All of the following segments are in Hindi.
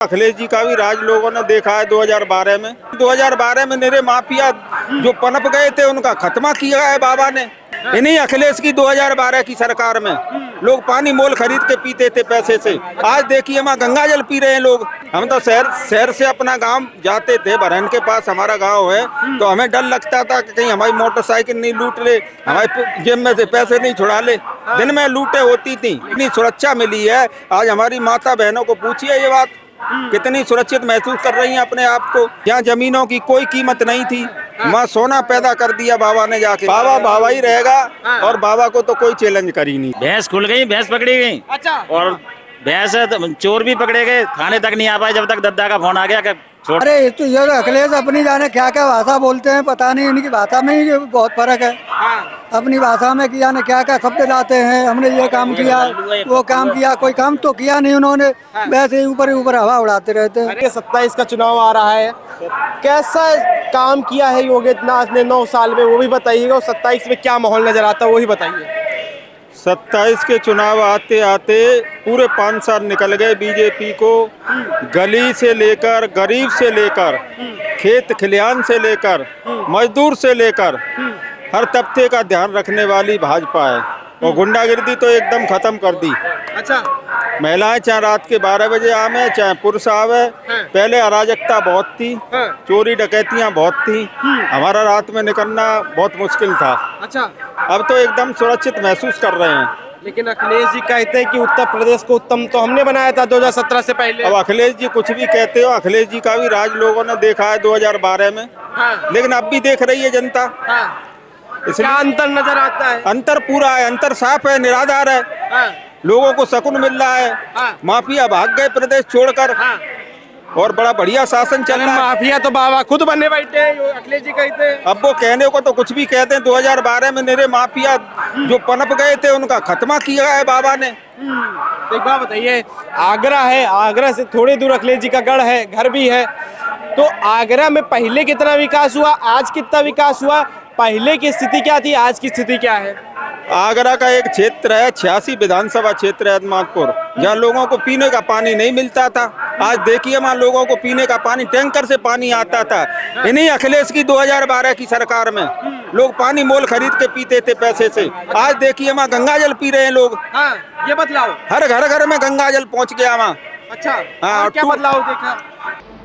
अखिलेश जी का भी राज लोगों ने देखा है 2012 में। 2012 में मेरे माफिया जो पनप गए थे उनका खत्मा किया है बाबा ने। इन्हीं अखिलेश की 2012 की सरकार में लोग पानी मोल खरीद के पीते थे पैसे से। आज देखिए हम गंगा जल पी रहे हैं लोग। हम तो शहर से अपना गांव जाते थे, बरहन के पास हमारा गांव है, तो हमें डर लगता था कि कहीं हमारी मोटरसाइकिल नहीं लूट ले, हमारी जेब में से पैसे नहीं छुड़ा ले। दिन में लूटे होती थी, इतनी सुरक्षा मिली है। आज हमारी माता बहनों को पूछिए ये बात, कितनी सुरक्षित महसूस कर रही हैं अपने आप को। यहाँ जमीनों की कोई कीमत नहीं थी, माँ सोना पैदा कर दिया बाबा ने जाके। बाबा बाबा ही रहेगा और बाबा को तो कोई चैलेंज कर ही नहीं। भैंस खुल गई, भैंस पकड़ी गई। अच्छा। और भैंस चोर भी पकड़े गए, थाने तक नहीं आ पाए जब तक दद्दा का फोन आ गया कि छोड़। अरे तो ये अखिलेश अपनी जाने क्या क्या भाषा बोलते हैं, पता नहीं। इनकी भाषा में ही बहुत फर्क है। अपनी भाषा में किया ने क्या क्या शब्द लाते हैं, हमने ये काम किया वो काम किया, कोई काम तो किया नहीं उन्होंने, वैसे ही ऊपर हवा उड़ाते रहते हैं। 27 का चुनाव आ रहा है, कैसा काम किया है योगी आदित्यनाथ ने 9 साल में, वो भी बताइएगा। और 27 में क्या माहौल नजर आता है वो ही बताइए। 27 के चुनाव आते आते पूरे 5 साल निकल गए। बीजेपी को गली से लेकर, गरीब से लेकर, खेत खलियान से लेकर, मजदूर से लेकर हर तबके का ध्यान रखने वाली भाजपा है। और गुंडागिर्दी तो एकदम खत्म कर दी। अच्छा। महिलाएं चाहे रात के 12 बजे आवे, चाहे पुरुष आवे। पहले अराजकता बहुत थी, चोरी डकैतियां बहुत थी, हमारा रात में निकलना बहुत मुश्किल था। अच्छा। अब तो एकदम सुरक्षित महसूस कर रहे हैं। लेकिन अखिलेश जी कहते हैं कि उत्तर प्रदेश को उत्तम तो हमने बनाया था 2017 से पहले। अब अखिलेश जी कुछ भी कहते हो, अखिलेश जी का भी राज लोगों ने देखा है 2012 में। लेकिन अब भी देख रही है जनता। क्या अंतर नजर आता है? अंतर पूरा है, अंतर साफ है, निराधार है। लोगों को सुकून मिल रहा है। माफिया भाग गए प्रदेश छोड़कर और बड़ा बढ़िया शासन चल रहा है। माफिया तो बाबा खुद बनने बैठे हैं, अखिलेश जी कहते हैं। अब वो कहने को तो कुछ भी कहते हैं। 2012 में मेरे माफिया जो पनप गए थे उनका खत्मा किया है बाबा ने। तो एक बात बताइए, आगरा है, आगरा से थोड़ी दूर अखिलेश जी का गढ़ है, घर भी है, तो आगरा में पहले कितना विकास हुआ, आज कितना विकास हुआ? पहले की स्थिति क्या थी, आज की स्थिति क्या है? आगरा का एक क्षेत्र है, 86 विधानसभा क्षेत्र है अहमदपुर, जहाँ लोगों को पीने का पानी नहीं मिलता था। आज देखिए वहाँ लोगों को पीने का पानी टैंकर से पानी आता था। इन्हीं अखिलेश की 2012 की सरकार में लोग पानी मोल खरीद के पीते थे पैसे से। आज देखिए वहाँ गंगा जल पी रहे हैं लोग। ये बदलाव हर घर में गंगा जल पहुँच गया वहाँ। अच्छा। और क्या बदलाव देखा?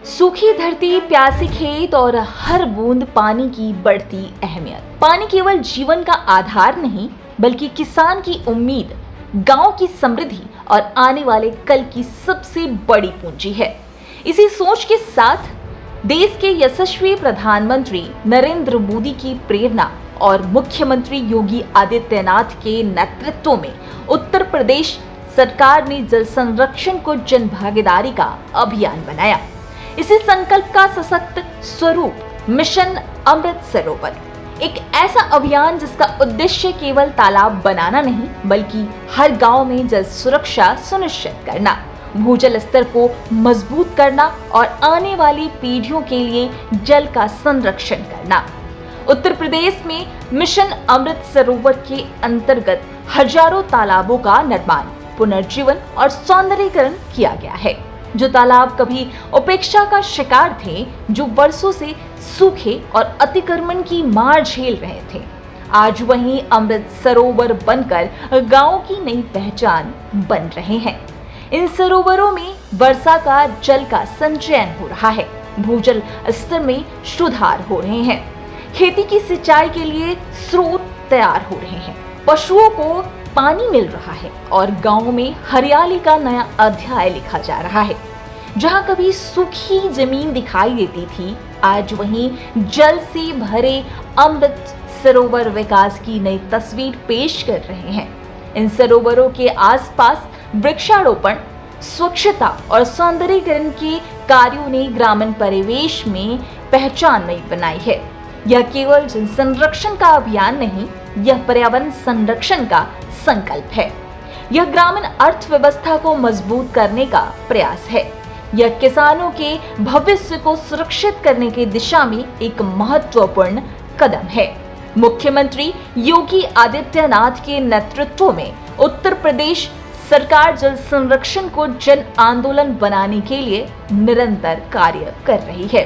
सूखी धरती, प्यासी खेत और हर बूंद पानी की बढ़ती अहमियत। पानी केवल जीवन का आधार नहीं बल्कि किसान की उम्मीद, गांव की समृद्धि और आने वाले कल की सबसे बड़ी पूंजी है। इसी सोच के साथ देश के यशस्वी प्रधानमंत्री नरेंद्र मोदी की प्रेरणा और मुख्यमंत्री योगी आदित्यनाथ के नेतृत्व में उत्तर प्रदेश सरकार ने जल संरक्षण को जन भागीदारी का अभियान बनाया। इसी संकल्प का सशक्त स्वरूप मिशन अमृत सरोवर, एक ऐसा अभियान जिसका उद्देश्य केवल तालाब बनाना नहीं बल्कि हर गांव में जल सुरक्षा सुनिश्चित करना, भूजल स्तर को मजबूत करना और आने वाली पीढ़ियों के लिए जल का संरक्षण करना। उत्तर प्रदेश में मिशन अमृत सरोवर के अंतर्गत हजारों तालाबों का निर्माण, पुनर्जीवन और सौंदर्यीकरण किया गया है। जो तालाब कभी उपेक्षा का शिकार थे, जो वर्षों से सूखे और अतिक्रमण की मार झेल रहे थे, आज वहीं अमृत सरोवर बनकर गांवों की नई पहचान बन रहे हैं। इन सरोवरों में वर्षा का जल का संचयन हो रहा है, भूजल स्तर में सुधार हो रहे हैं, खेती की सिंचाई के लिए स्रोत तैयार हो रहे हैं, पशुओं को पानी मिल रहा है और गांव में हरियाली का नया अध्याय लिखा जा रहा है। जहां कभी सूखी जमीन दिखाई देती थी, आज वहीं जल से भरे अमृत सरोवर विकास की नई तस्वीर पेश कर रहे हैं। इन सरोवरों के आसपास वृक्षारोपण, स्वच्छता और सौंदर्यीकरण के कार्यों ने ग्रामीण परिवेश में पहचान नई बनाई है। यह केवल जल संरक्षण का अभियान नहीं, यह पर्यावरण संरक्षण का संकल्प है। यह ग्रामीण अर्थव्यवस्था को मजबूत करने का प्रयास है। यह किसानों के भविष्य को सुरक्षित करने की दिशा में एक महत्वपूर्ण कदम है। मुख्यमंत्री योगी आदित्यनाथ के नेतृत्व में उत्तर प्रदेश सरकार जल संरक्षण को जन आंदोलन बनाने के लिए निरंतर कार्य कर रही है।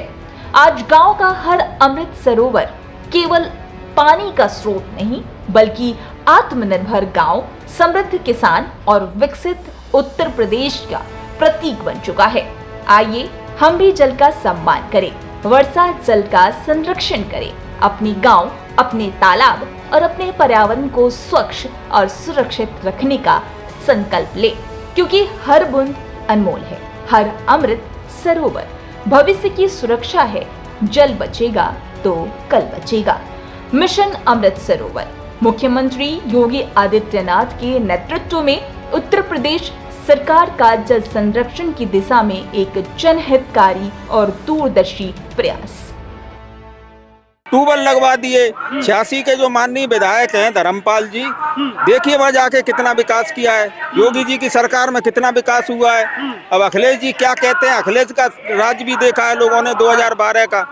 आज गांव का हर अमृत सरोवर केवल पानी का स्रोत नहीं, बल्कि आत्मनिर्भर गांव, समृद्ध किसान और विकसित उत्तर प्रदेश का प्रतीक बन चुका है। आइए हम भी जल का सम्मान करें, वर्षा जल का संरक्षण करें, अपनी गांव, अपने तालाब और अपने पर्यावरण को स्वच्छ और सुरक्षित रखने का संकल्प ले, क्योंकि हर बूंद अनमोल है, हर अमृत सरोवर भविष्य की सुरक्षा है। जल बचेगा तो कल बचेगा। मिशन अमृत सरोवर मुख्यमंत्री योगी आदित्यनाथ के नेतृत्व में उत्तर प्रदेश सरकार का जल संरक्षण की दिशा में एक जनहितकारी और दूरदर्शी प्रयास। ट्यूबवेल लगवा दिए। 86 के जो माननीय विधायक हैं धर्मपाल जी, देखिए वहाँ जाके कितना विकास किया है। योगी जी की सरकार में कितना विकास हुआ है। अब अखिलेश जी क्या कहते हैं, अखिलेश का राज भी देखा है लोगों ने 2012 का,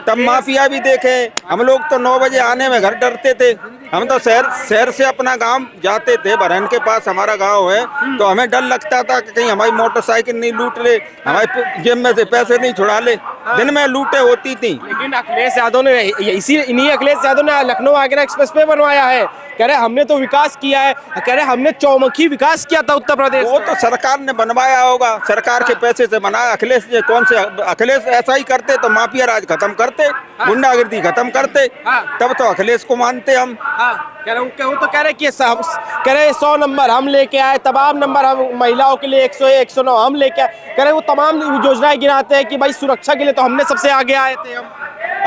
तब माफिया भी देखे। हम लोग तो 9 बजे आने में घर डरते थे। हम तो शहर से अपना गांव जाते थे, बरहन के पास हमारा गांव है, तो हमें डर लगता था कि कहीं हमारी मोटरसाइकिल नहीं लूट ले, हमारी जेब में से पैसे नहीं छुड़ा ले। दिन में लूटे होती थी। लेकिन अखिलेश यादव ने इन्हीं अखिलेश यादव ने लखनऊ आगरा एक्सप्रेस वे बनवाया है। कह रहे हमने तो विकास किया है, कह रहे हमने चौमुखी विकास किया था उत्तर प्रदेश। वो तो सरकार ने बनवाया होगा, सरकार के पैसे से बनाया। अखिलेश जी कौन से, अखिलेश ऐसा ही करते तो माफिया राज खत्म करते, गुंडागिर्दी खत्म करते, तब तो अखिलेश को मानते हम। कह रहे कि 100 नंबर हम लेके आए, तमाम नंबर हम महिलाओं के लिए 101, 109 हम लेके आए। कह रहे वो तमाम योजनाएं गिनाते हैं कि भाई सुरक्षा के लिए तो हमने सबसे आगे आए थे हम।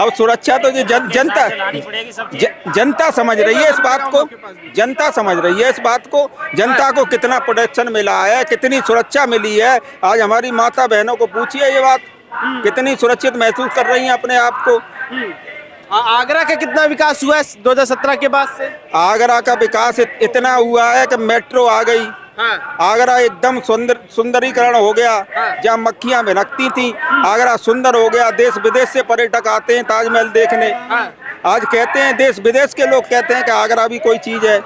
अब सुरक्षा तो ये जनता समझ रही है इस बात को, जनता समझ रही है इस बात को। जनता को कितना प्रोटेक्शन मिला है, कितनी सुरक्षा मिली है। आज हमारी माता बहनों को पूछिए ये बात, कितनी सुरक्षित महसूस कर रही हैं अपने आप को। आगरा का कितना विकास हुआ है 2017 के बाद से? आगरा का विकास इतना हुआ है कि मेट्रो आ गई। आगरा एकदम सुंदरीकरण हो गया। जहाँ मक्खियाँ भिनकती थी, आगरा सुंदर हो गया। देश विदेश से पर्यटक आते हैं ताजमहल देखने। आज कहते हैं देश विदेश के लोग कहते हैं कि आगरा भी कोई चीज है।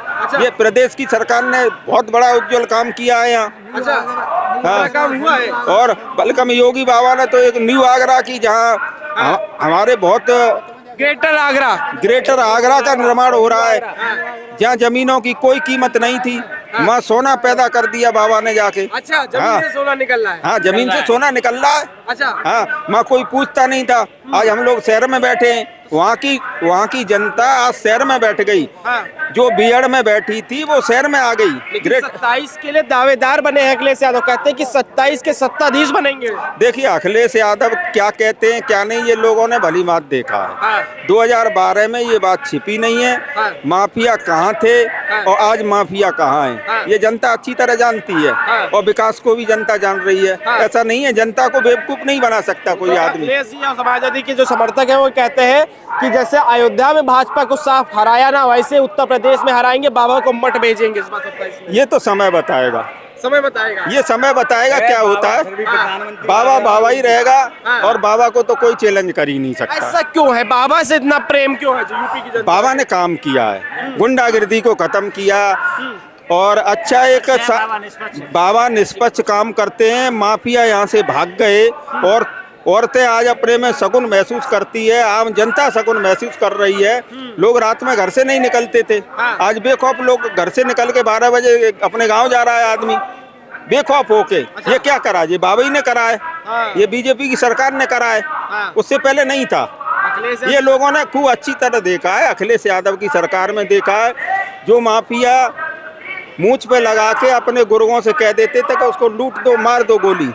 ये प्रदेश की सरकार ने बहुत बड़ा उज्जवल काम किया है यहाँ। हाँ, काम हुआ है। और बलकम योगी बाबा ने तो एक न्यू आगरा की, जहाँ हमारे बहुत ग्रेटर आगरा का निर्माण हो रहा है, जहाँ जमीनों की कोई कीमत नहीं थी, वहाँ सोना पैदा कर दिया बाबा ने जाके। अच्छा, जमीन से सोना निकल रहा है। हाँ, जमीन से सोना निकल रहा है। अच्छा, हाँ, वहाँ कोई पूछता नहीं था। आज हम लोग शहर में बैठे हैं, वहाँ की जनता आज शहर में बैठ गई। जो बीहड़ में बैठी थी वो शहर में आ गई। 27 के लिए दावेदार बने हैं अखिलेश यादव, कहते हैं कि 27 के सत्ताधीश बनेंगे। देखिए अखिलेश यादव क्या कहते हैं क्या नहीं, ये लोगों ने भली बात देखा है। 2012 में ये बात छिपी नहीं है। माफिया कहाँ थे और आज माफिया कहाँ है, ये जनता अच्छी तरह जानती है। और विकास को भी जनता जान रही है। ऐसा नहीं है, जनता को बेवकूफ नहीं बना सकता कोई आदमी। अखिलेश जी और समाजवादी के जो समर्थक हैं वो कहते हैं कि जैसे अयोध्या में भाजपा को साफ हराया ना, वैसे उत्तर प्रदेश में हराएंगे, बाबा को मठ भेजेंगे। इस बात ये तो समय बताएगा, ये समय बताएगा क्या होता है। बाबा बाबा ही रहेगा और बाबा को तो कोई चैलेंज कर ही नहीं सकता। ऐसा क्यों है, बाबा से इतना प्रेम क्यों है जो यूपी की जनता? बाबा ने काम किया है, गुंडागिर्दी को खत्म किया और अच्छा एक बाबा निष्पक्ष काम करते हैं। माफिया यहाँ से भाग गए और औरतें आज अपने में शगुन महसूस करती है, आम जनता शगुन महसूस कर रही है। लोग रात में घर से नहीं निकलते थे, आज बेखौफ लोग घर से निकल के 12 बजे अपने गांव जा रहा है आदमी बेखौफ होके। ये क्या करा, ये बाबा ही ने करा है, ये बीजेपी की सरकार ने करा है, उससे पहले नहीं था। ये लोगों ने खूब अच्छी तरह देखा है, अखिलेश यादव की सरकार में देखा है। जो माफिया मूंछ पे लगा के अपने गुरुओं से कह देते थे कि उसको लूट दो, मार दो गोली,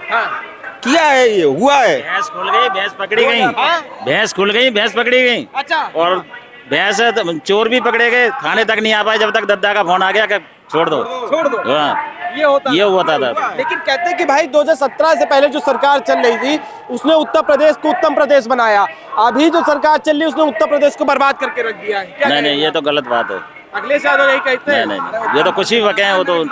किया है, ये हुआ है। भैंस खुल गई, भैंस पकड़ी गई, भैंस खुल गई, भैंस पकड़ी गई। अच्छा, और भैंस चोर भी पकड़े गए, थाने तक नहीं आ पाए जब तक दद्दा का फोन आ गया कि छोड़ दो। हाँ, ये होता था। लेकिन कहते हैं कि भाई 2017 से पहले जो सरकार चल रही थी उसने उत्तर प्रदेश को उत्तम प्रदेश बनाया। अभी जो सरकार चल रही है उसने उत्तर प्रदेश को बर्बाद करके रख दिया है। नहीं, ये तो गलत बात है। अखिलेश यादव यही कहते हैं। नहीं, ये तो कुछ भी बके हैं, वो तो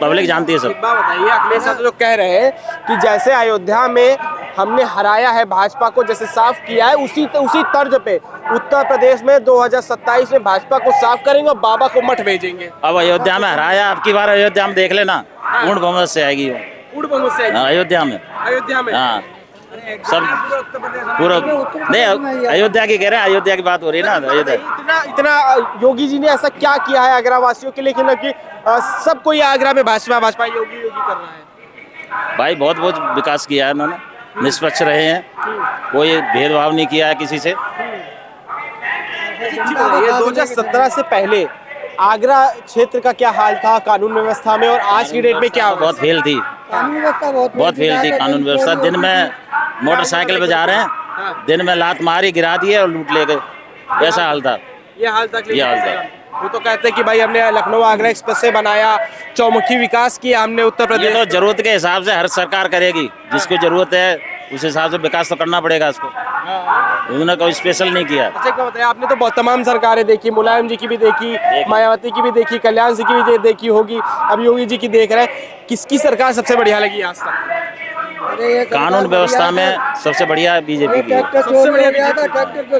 पब्लिक जानती है सब। एक बात बताइए, अखिलेश यादव जो कह रहे हैं कि जैसे अयोध्या में हमने हराया है भाजपा को, जैसे साफ किया है उसी तर्ज पे उत्तर प्रदेश में 2027 में भाजपा को साफ करेंगे और बाबा को मठ भेजेंगे। अब अयोध्या में हराया, अब की बार अयोध्या में देख लेना पूर्ण बहुमत से आएगी वो। पूर्ण बहुमत से हाँ, अयोध्या में हाँ सब पूरा नहीं, अयोध्या की कह रहे हैं, अयोध्या की बात हो रही है ना। अयोध्या इतना योगी जी ने ऐसा क्या किया है आगरा वासियों के लिए कि सब कोई आगरा में भाजपा योगी कर रहा है? भाई बहुत विकास किया है उन्होंने, निष्पक्ष रहे हैं, कोई भेदभाव नहीं किया है किसी से। 2017 से पहले आगरा क्षेत्र का क्या हाल था कानून व्यवस्था में, और आज की डेट में क्या? बहुत फेल थी, बहुत फेल थी कानून व्यवस्था। दिन में मोटरसाइकिल पे जा रहे हैं, दिन में लात मारी, गिरा दिए और लूट ले गए, ऐसा हाल था। ये हाल था। वो वो तो कहते हैं कि भाई हमने लखनऊ आगरा एक्सप्रेस से बनाया, चौमुखी विकास किया हमने उत्तर ये प्रदेश। तो जरूरत के हिसाब से हर सरकार करेगी, जिसको जरूरत है उस हिसाब से विकास तो करना पड़ेगा इसको। उन्होंने कोई स्पेशल नहीं किया। अच्छा क्या बताया आपने, तो बहुत तमाम सरकारें देखी, मुलायम जी की भी देखी, मायावती की भी देखी, कल्याण सिंह की भी देखी होगी, अब योगी जी की देख रहे हैं। किसकी सरकार सबसे बढ़िया लगी आज तक? कानून व्यवस्था में सबसे बढ़िया बीजेपी की सबसे बढ़िया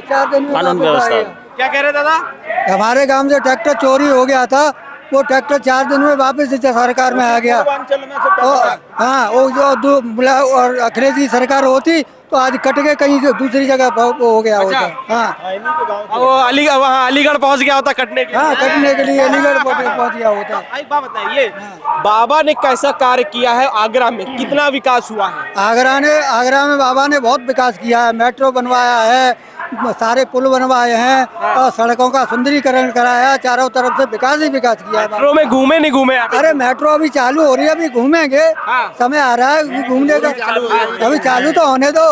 कानून व्यवस्था। क्या कह रहे दादा? हमारे गांव से ट्रैक्टर चोरी हो गया था, वो ट्रैक्टर 4 दिन में वापस सरकार में आ गया। हाँ, वो जो और अखिलेश की सरकार होती तो आज कट के कहीं दूसरी जगह हो गया होता। हाँ, वो अलीगढ़ पहुंच गया होता कटने के लिए। हाँ, कटने के लिए अलीगढ़ पहुंच गया होता। एक बात बताइए, बाबा ने कैसा कार्य किया है आगरा में, कितना विकास हुआ है? आगरा में बाबा ने बहुत विकास किया है, मेट्रो बनवाया है, सारे पुल बनवाए हैं और सड़कों का सुंदरीकरण कराया, चारों तरफ से विकास ही विकास किया है। मेट्रो में घूमे नहीं घूमे? अरे मेट्रो अभी चालू हो रही है, अभी घूमेंगे, समय आ रहा है घूमने का, अभी चालू तो होने दो।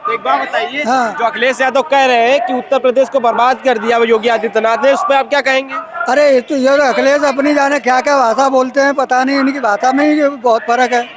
तो एक बात बताइए, हाँ। जो अखिलेश यादव कह रहे हैं कि उत्तर प्रदेश को बर्बाद कर दिया योगी आदित्यनाथ ने, उस पर आप क्या कहेंगे? अरे ये तो अखिलेश अपनी जाने क्या क्या भाषा बोलते हैं, पता नहीं, इनकी भाषा में ही बहुत फर्क है।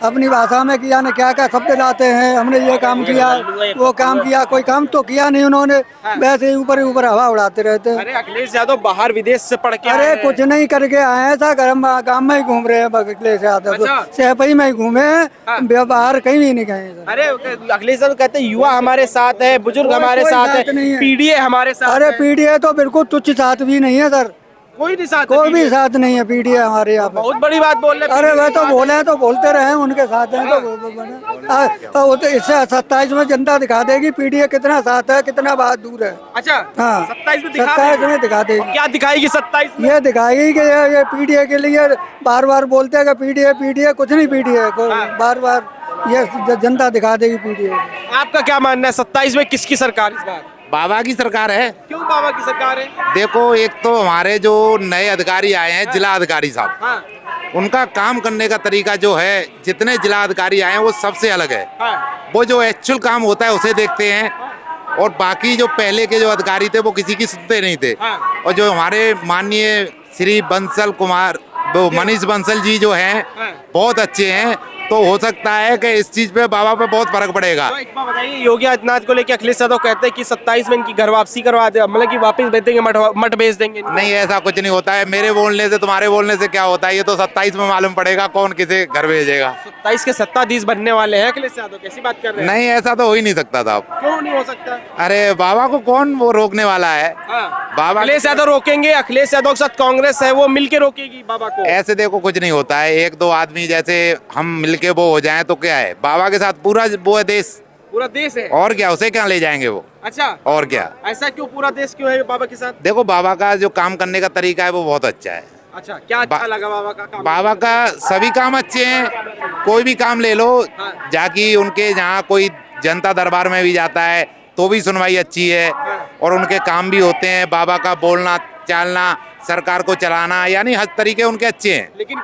अपनी भाषा में किया ने क्या क्या शब्द लाते हैं, हमने ये काम किया, वो काम किया, कोई काम तो किया नहीं उन्होंने, वैसे ही ऊपर हवा उड़ाते रहते हैं। अरे अखिलेश यादव बाहर विदेश से पढ़ के अरे कुछ नहीं करके आए हैं, था गाँव में ही घूम रहे हैं अखिलेश यादव, सेपई में ही घूमे हैं, बाहर कहीं भी नहीं गए। अरे अखिलेश यादव कहते हैं युवा हमारे साथ है, बुजुर्ग हमारे साथ है, पीडीए हमारे साथ। अरे पीडीए तो बिल्कुल तुच्छ साथ भी नहीं है सर, कोई नहीं साथ, कोई भी साथ नहीं है पीडीए हमारे यहाँ पे। बहुत बड़ी बात बोल रहे। अरे वह तो बोले हैं तो बोलते रहे, उनके साथ हैं तो वो तो इससे 27 में जनता दिखा देगी पीडीए कितना साथ है, कितना बात दूर है। अच्छा हाँ, 27 में दिखा देगी। क्या दिखाएगी 27 में? ये दिखाएगी कि ये पीडीए के लिए बार बार बोलते हैं कि पीडीए कुछ नहीं, पीडीए को बार बार ये जनता दिखा देगी पीडीए। आपका क्या मानना है 27 में किसकी सरकार इस बार? बाबा की सरकार है। क्यों बाबा की सरकार है? देखो, एक तो हमारे जो नए अधिकारी आए हैं, जिला अधिकारी साहब, हाँ। उनका काम करने का तरीका जो है, जितने जिला अधिकारी आए हैं वो सबसे अलग है। हाँ। वो जो एक्चुअल काम होता है उसे देखते हैं, और बाकी जो पहले के जो अधिकारी थे वो किसी की सुनते नहीं थे। हाँ। और जो हमारे माननीय श्री बंसल कुमार, वो मनीष बंसल जी जो हैं, बहुत अच्छे हैं, तो हो सकता है कि इस चीज पे बाबा पे बहुत फर्क पड़ेगा। तो एक बात बताइए, योगी आदित्यनाथ को लेकर अखिलेश यादव कहते हैं कि 27 में इनकी घर वापसी करवा दे, मतलब कि वापस भेज देंगे, मठ भेज देंगे। नहीं, ऐसा कुछ नहीं होता है। मेरे बोलने से तुम्हारे बोलने से क्या होता है, ये तो 27 में मालूम पड़ेगा कौन किसे घर भेजेगा। 27 के सत्ताधीश बनने वाले हैं अखिलेश यादव, कैसी बात कर रहे हैं? नहीं, ऐसा तो हो ही नहीं सकता था। क्यों नहीं हो सकता? अरे बाबा को कौन वो रोकने वाला है? बाबा अखिलेश यादव रोकेंगे, अखिलेश यादव के साथ कांग्रेस है वो मिलके रोकेगी बाबा को। ऐसे देखो, कुछ नहीं होता है। एक दो आदमी जैसे हम मिलके वो हो जाएं तो क्या है, बाबा के साथ पूरा वो है देश, पूरा देश है। और क्या, उसे क्या ले जाएंगे वो? अच्छा, और क्या? ऐसा क्यों पूरा देश क्यों है बाबा के साथ? देखो, बाबा का जो काम करने का तरीका है वो बहुत अच्छा है। अच्छा, क्या अच्छा लगा बाबा का काम? बाबा का सभी काम अच्छे हैं, कोई भी काम ले लो, जाकि उनके जहाँ कोई जनता दरबार में भी जाता है तो भी सुनवाई अच्छी है, और उनके काम भी होते हैं। बाबा का बोलना चालना, सरकार को चलाना, यानी हर तरीके उनके अच्छे हैं। लेकिन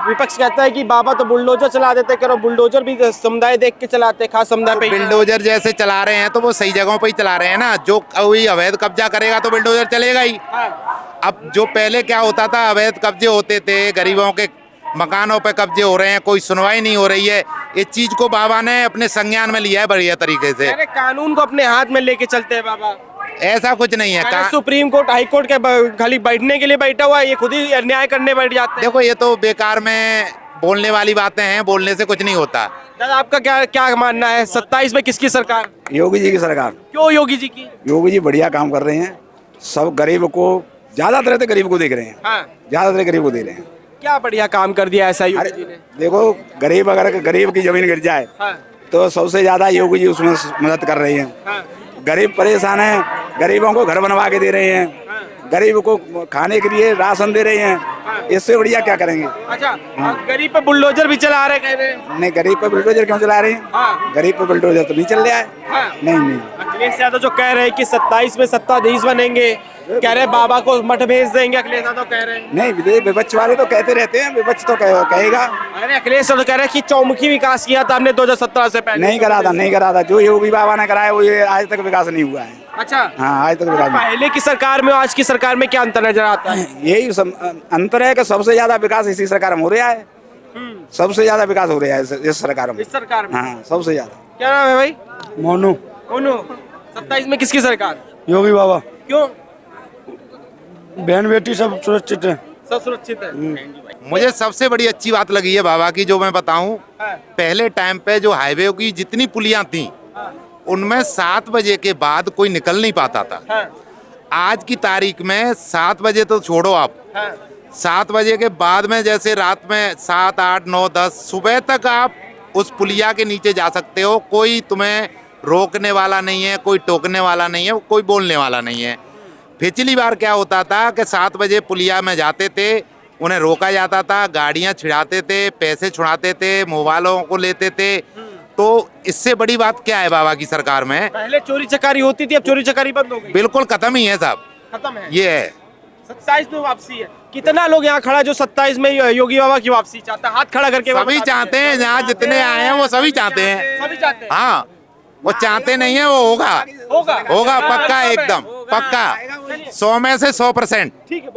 विपक्ष कहता है कि बाबा तो बुलडोजर चला देते, करो बुलडोजर भी समुदाय देख के चलाते, खास समुदाय पे। बुलडोजर जैसे चला रहे हैं तो वो सही जगहों पे ही चला रहे हैं ना। जो कोई अवैध कब्जा करेगा तो बुलडोजर चलेगा ही। अब जो पहले क्या होता था, अवैध कब्जे होते थे, गरीबों के मकानों पे कब्जे हो रहे हैं, कोई सुनवाई नहीं हो रही है। इस चीज को बाबा ने अपने संज्ञान में लिया है बढ़िया तरीके से। अरे कानून को अपने हाथ में लेके चलते हैं बाबा। ऐसा कुछ नहीं है। सुप्रीम कोर्ट, हाई कोर्ट के खाली बैठने के लिए बैठा हुआ है, ये खुद ही न्याय करने बैठ जाते हैं। देखो, ये तो बेकार में बोलने वाली बातें हैं, बोलने से कुछ नहीं होता। दादा आपका क्या क्या मानना है 27 में किसकी सरकार? योगी जी की सरकार। क्यों योगी जी की? योगी जी बढ़िया काम कर रहे हैं, सब गरीब को ज्यादातर तो गरीब को देख रहे हैं, हाँ। ज्यादातर गरीब को दे रहे हैं। क्या बढ़िया काम कर दिया ऐसा योगी जी ने? देखो गरीब अगर गरीब की जमीन गिर जाए हाँ। तो सबसे ज्यादा योगी जी उसमें मदद कर रहे हैं। हाँ। गरीब परेशान है, गरीबों को घर बनवा के दे रहे हैं, गरीब को खाने के लिए राशन दे रहे हैं, इससे बढ़िया क्या करेंगे। अच्छा गरीब पे बुलडोजर भी चला रहे कह रहे हैं। नहीं गरीब पे बुलडोजर क्यों चला रहे हैं? हाँ। गरीब पे बुलडोजर तो नहीं चल रहा है। हाँ। नहीं अखिलेश यादव जो कह रहे हैं कि 27 में सत्ताधीश बनेंगे, कह रहे बाबा को मठ भेज देंगे, अखिलेश यादव कह रहे हैं। नहीं विपक्ष वाले तो कहते रहते हैं, विपक्ष तो कहेगा। अरे अखिलेश यादव कह रहे हैं कि चौमुखी विकास किया था हमने 2017 से पहले। नहीं करा था जो योगी बाबा ने कराया वो ये आज तक विकास नहीं हुआ है। अच्छा हाँ आज तक विकास नहीं। पहले की सरकार में और आज की सरकार में क्या अंतर नजर आता है? यही अंतर है कि सबसे ज्यादा विकास इसी सरकार में हो रहा है, सबसे ज्यादा विकास हो रहा है इस सरकार में। इस सरकार में हाँ सबसे ज्यादा। क्या नाम है भाई? मोनू। 27 में किसकी सरकार? योगी बाबा। क्यों? बहन बेटी सब सुरक्षित है। सब सुरक्षित है। मुझे सबसे बड़ी अच्छी बात लगी है बाबा की, जो मैं बताऊं, पहले टाइम पे जो हाईवे की जितनी पुलियां थी उनमें 7 बजे के बाद कोई निकल नहीं पाता था। आज की तारीख में 7 बजे तो छोड़ो आप, 7 बजे के बाद में जैसे रात में 7, 8, 9, 10 सुबह तक आप उस पुलिया के नीचे जा सकते हो। कोई तुम्हें रोकने वाला नहीं है, कोई टोकने वाला नहीं है, कोई बोलने वाला नहीं है। पिछली बार क्या होता था कि 7 बजे पुलिया में जाते थे, उन्हें रोका जाता था, गाड़ियां छिड़ाते थे, पैसे छुड़ाते थे, मोबाइलों को लेते थे। तो इससे बड़ी बात क्या है बाबा की सरकार में? पहले चोरी चकारी होती थी, अब चोरी चकारी बंद हो गई। बिल्कुल खत्म ही है साहब, खत्म है। ये है। 27 में वापसी है। कितना लोग यहाँ खड़ा जो 27 में योगी बाबा की वापसी चाहता है? हाथ खड़ा करके सभी चाहते हैं, यहाँ जितने आए हैं वो सभी चाहते हैं। सभी चाहते हैं। हाँ वो चाहते नहीं है, वो होगा होगा होगा पक्का, एकदम पक्का, 100 में से 100%। ठीक है।